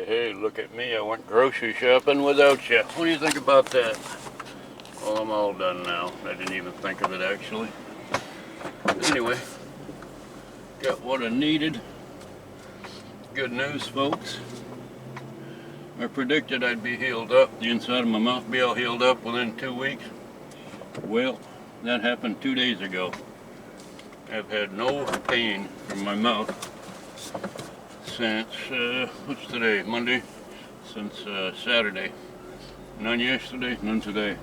Hey, look at me. I went grocery shopping without you. What do you think about that? Well, I'm all done now. I didn't even think of it, actually. Anyway, got what I needed. Good news, folks. I predicted I'd be healed up, the inside of my mouth be all healed up within 2 weeks. Well, that happened 2 days ago. I've had no pain from my mouth since, what's today, Monday? Since Saturday. None yesterday, none today.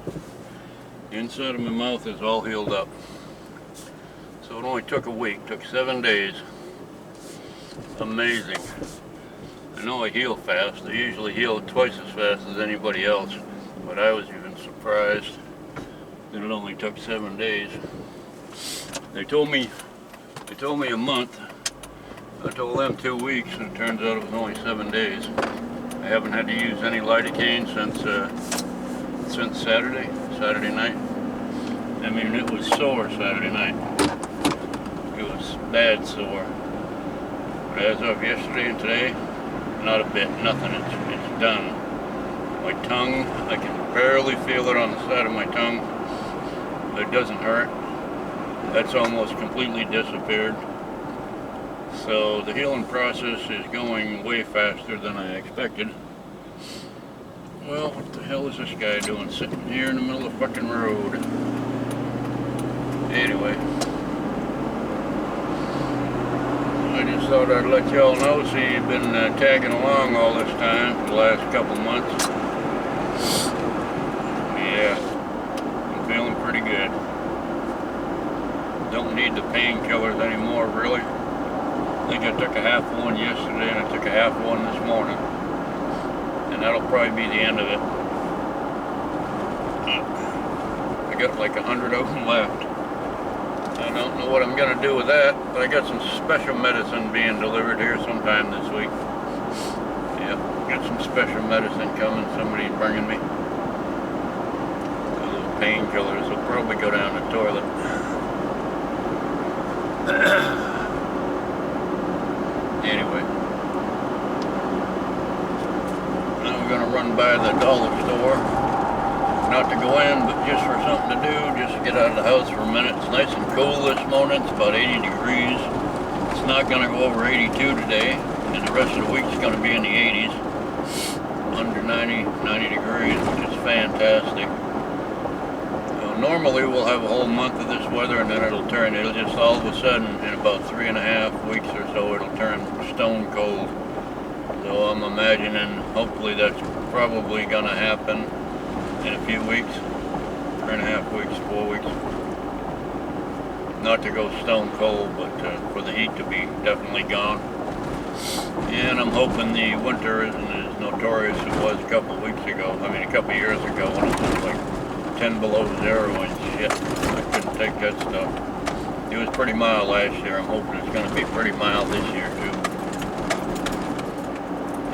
The inside of my mouth is all healed up. So it only took a week, took 7 days. Amazing. I know I heal fast. I usually heal twice as fast as anybody else, but I was even surprised that it only took 7 days. They told me a month. I told them 2 weeks, and it turns out it was only 7 days. I haven't had to use any lidocaine since Saturday night. I mean, it was sore Saturday night. It was bad sore. But as of yesterday and today, not a bit, nothing. It's done. My tongue, I can barely feel it on the side of my tongue. It doesn't hurt. That's almost completely disappeared. So the healing process is going way faster than I expected. Well, what the hell is this guy doing sitting here in the middle of the fucking road? Anyway, I just thought I'd let y'all know. See, you've been tagging along all this time for the last couple months. Yeah, I'm feeling pretty good. Don't need the painkillers anymore, really. I think I took a half one yesterday and I took a half one this morning. And that'll probably be the end of it. I got like 100 of them left. I don't know what I'm going to do with that, but I got some special medicine being delivered here sometime this week. Yeah, got some special medicine coming. Somebody's bringing me. Those painkillers will probably go down the toilet. Anyway, now we're going to run by the dollar store. Not to go in, but just for something to do, just to get out of the house for a minute. It's nice and cool this morning. It's about 80 degrees. It's not going to go over 82 today, and the rest of the week is going to be in the 80s. Under 90 degrees, which is fantastic. Normally we'll have a whole month of this weather and then it'll just all of a sudden in about 3.5 weeks or so it'll turn stone cold. So I'm imagining hopefully that's probably going to happen in a few weeks, 3.5 weeks, 4 weeks. Not to go stone cold, but for the heat to be definitely gone. And I'm hoping the winter isn't as notorious as it was a couple of weeks ago. I mean a couple of years ago when it was like 10 below zero and shit. I couldn't take that stuff. It was pretty mild last year. I'm hoping it's going to be pretty mild this year too.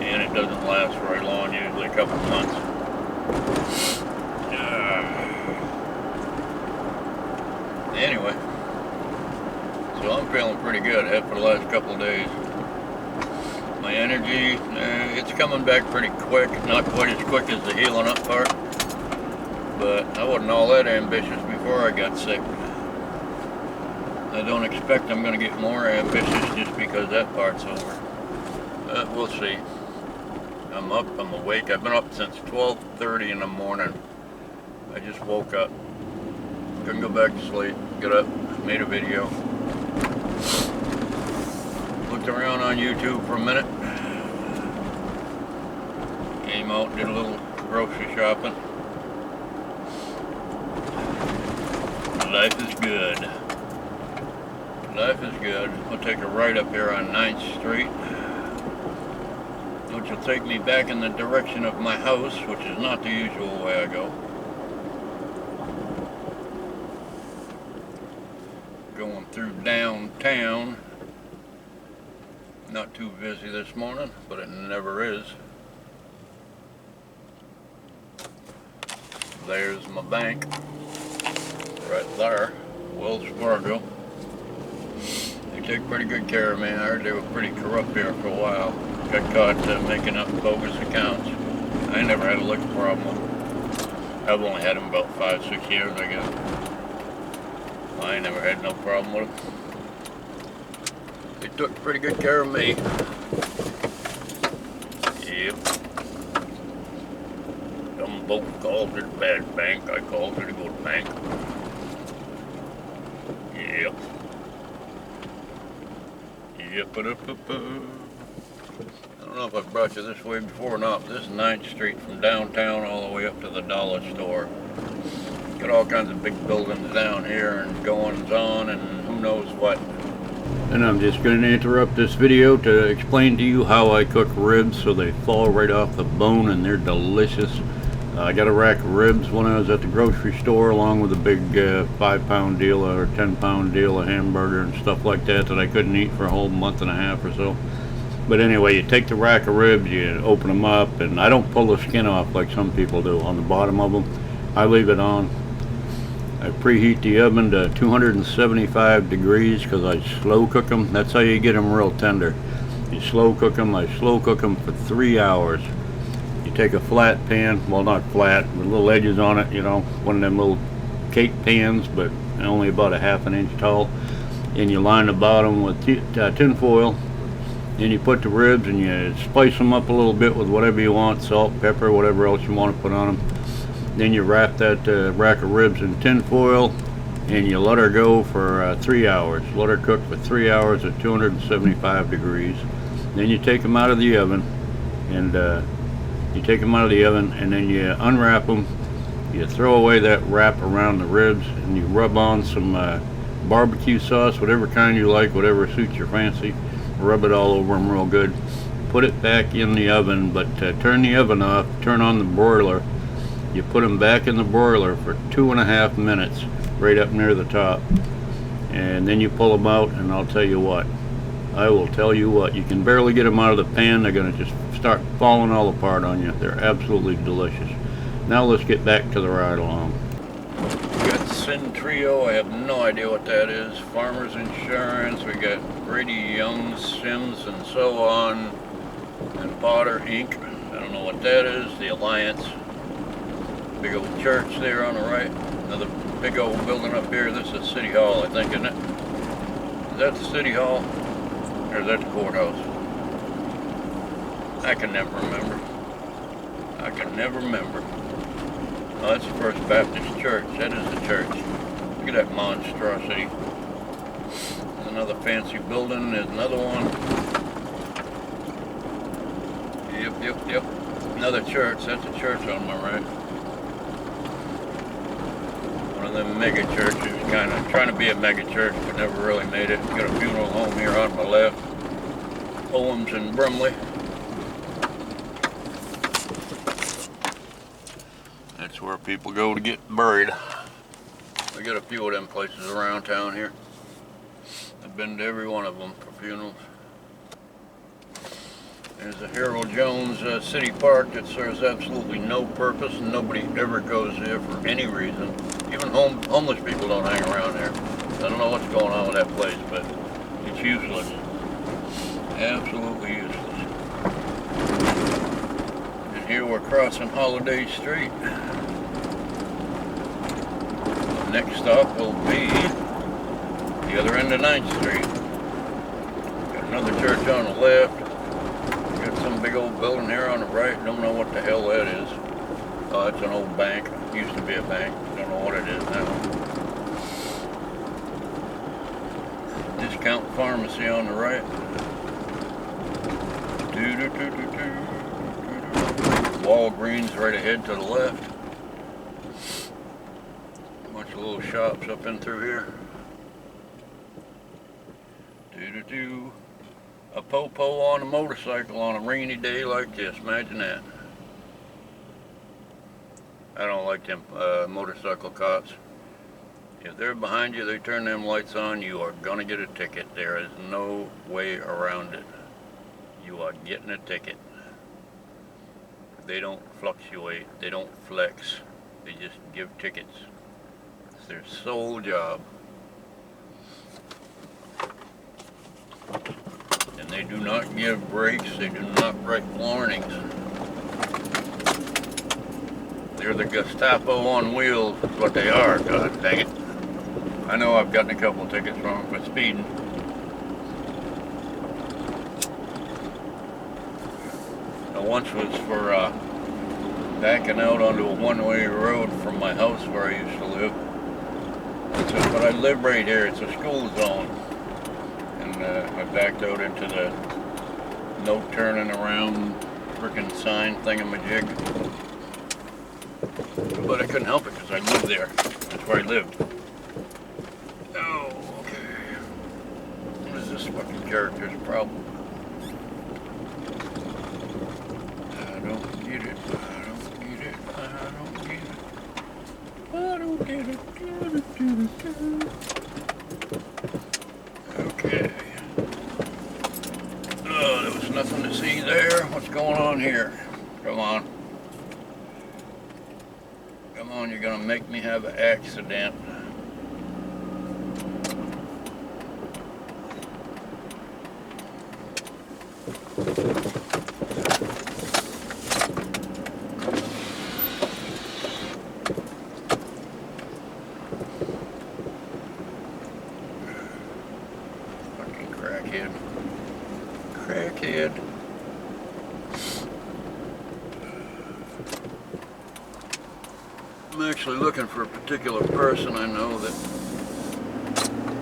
And it doesn't last very long, usually a couple months. Anyway, so I'm feeling pretty good after the last couple of days. My energy, it's coming back pretty quick. Not quite as quick as the healing up part. But I wasn't all that ambitious before I got sick. I don't expect I'm going to get more ambitious just because that part's over. But we'll see. I'm up, I'm awake. I've been up since 12:30 in the morning. I just woke up. Couldn't go back to sleep. Got up, made a video. Looked around on YouTube for a minute. Came out, did a little grocery shopping. Life is good. Life is good. We'll take a right up here on 9th Street, which will take me back in the direction of my house, which is not the usual way I go. Going through downtown. Not too busy this morning, but it never is. There's my bank. Right there, Wells Fargo. They take pretty good care of me. I heard they were pretty corrupt here for a while. got caught making up bogus accounts. I never had a liquor problem with them. I've only had them about 5-6 years, I guess. I ain't never had no problem with them. They took pretty good care of me. Yep. Some folks called it a bad bank. I called it a good bank. Yep. Yep. I don't know if I've brought you this way before or not, but this is 9th Street from downtown all the way up to the dollar store. Got all kinds of big buildings down here and goings on and who knows what. And I'm just going to interrupt this video to explain to you how I cook ribs so they fall right off the bone and they're delicious. I got a rack of ribs when I was at the grocery store, along with a big 5-pound deal or 10-pound deal of hamburger and stuff like that I couldn't eat for a whole month and a half or so. But anyway, you take the rack of ribs, you open them up, and I don't pull the skin off like some people do on the bottom of them. I leave it on. I preheat the oven to 275 degrees because I slow cook them. That's how you get them real tender. You slow cook them. I slow cook them for 3 hours. You take a flat pan, well, not flat, with little edges on it, you know, one of them little cake pans, but only about a ½ inch tall. And you line the bottom with tin foil. Then you put the ribs and you spice them up a little bit with whatever you want, salt, pepper, whatever else you want to put on them. Then you wrap that rack of ribs in tin foil and you let her go for 3 hours. Let her cook for 3 hours at 275 degrees. Then you take them out of the oven and then you unwrap them. You throw away that wrap around the ribs and you rub on some barbecue sauce, whatever kind you like, whatever suits your fancy. Rub it all over them real good. Put it back in the oven, but turn the oven off, turn on the broiler. You put them back in the broiler for 2.5 minutes, right up near the top. And then you pull them out, and I'll tell you what. I will tell you what. You can barely get them out of the pan. They're going to just start falling all apart on you. They're absolutely delicious. Now let's get back to the ride along. We got Sin Trio. I have no idea what that is. Farmers Insurance. We got Brady Young, Sims, and so on. And Potter Inc. I don't know what that is. The Alliance. Big old church there on the right. Another big old building up here. This is City Hall, I think, isn't it? Is that the City Hall? Or is that the courthouse? I can never remember. I can never remember. Oh, that's the First Baptist Church. That is the church. Look at that monstrosity. There's another fancy building. There's another one. Yep. Another church. That's a church on my right. One of them mega churches, kind of trying to be a mega church, but never really made it. Got a funeral home here on my left. Owens and Brumley. That's where people go to get buried. We got a few of them places around town here. I've been to every one of them for funerals. There's a Harold Jones City Park that serves absolutely no purpose, and nobody ever goes there for any reason. Even homeless people don't hang around there. I don't know what's going on with that place, but it's useless. Absolutely useless. And here we're crossing Holiday Street. The next stop will be the other end of 9th Street. Got another church on the left. Got some big old building here on the right. Don't know what the hell that is. Oh, it's an old bank. Used to be a bank. Don't know what it is now. Discount pharmacy on the right. Walgreens right ahead to the left. Bunch of little shops up in through here. A po-po on a motorcycle on a rainy day like this. Imagine that. I don't like them motorcycle cops. If they're behind you, they turn them lights on, you are gonna get a ticket. There is no way around it. You are getting a ticket. They don't fluctuate. They don't flex. They just give tickets. It's their sole job. And They do not give breaks. They do not write warnings. They're the Gestapo on wheels, is what they are, god dang it. I know I've gotten a couple of tickets from them for speeding. Once was for backing out onto a one-way road from my house where I used to live. But I live right here, it's a school zone. And I backed out into the no turning around frickin' sign thingamajig. But I couldn't help it because I lived there. That's where I lived. Oh, okay. What is this fucking character's problem? I don't get it. I don't get it. I don't get it. I don't get it. Okay. Oh, there was nothing to see there. What's going on here? Come on. Come on, you're gonna make me have an accident. Fucking crackhead. Crackhead. I'm actually looking for a particular person I know that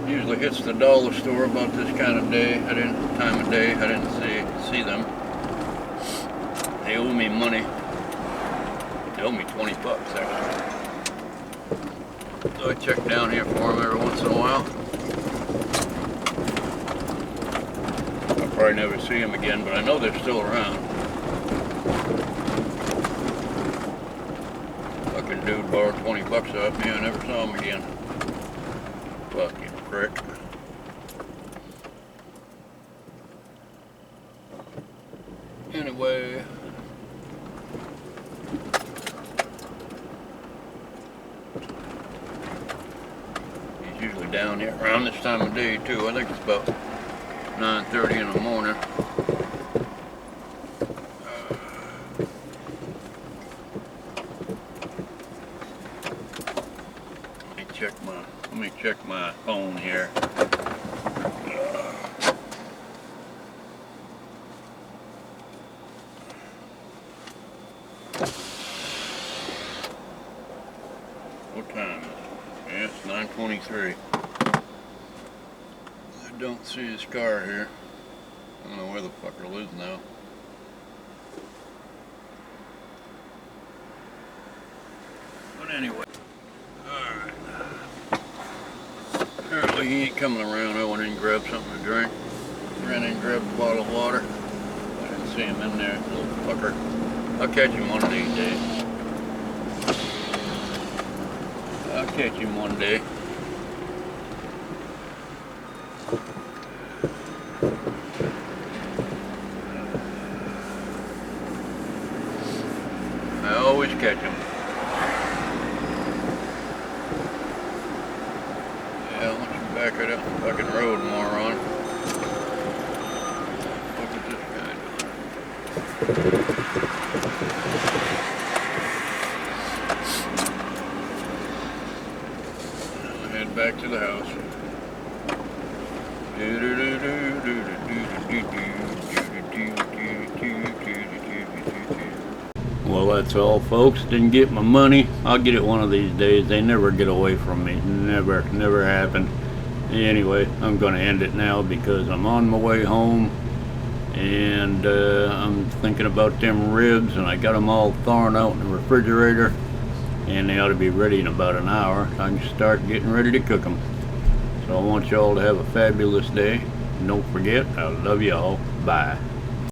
usually hits the dollar store about this kind of day. Time of day. I didn't see them. They owe me money. They owe me 20 bucks actually. So I check down here for them every once in a while. I'll probably never see them again, but I know they're still around. Fucking dude borrowed 20 bucks off me. I never saw him again. Fucking prick. Anyway. He's usually down here around this time of day too. I think it's about 9:30 in the morning. Let me check my phone here. What time is it? Yeah, it's 9:23. I don't see his car here. I don't know where the fucker lives now. But anyway. Alright. Apparently he ain't coming around. I went in and grabbed something to drink. Ran in and grabbed a bottle of water. I didn't see him in there, little fucker. I'll catch him one of these days. I'll catch him one day. I always catch him. Yeah, why don't you back it up the fucking road, moron? Look at this guy doing. I'll head back to the house. Well, that's all, folks. Didn't get my money. I'll get it one of these days. They never get away from me. Never happened. Anyway, I'm going to end it now because I'm on my way home. And I'm thinking about them ribs, and I got them all thawing out in the refrigerator. And they ought to be ready in about an hour. I can start getting ready to cook them. So I want y'all to have a fabulous day. And don't forget, I love y'all. Bye.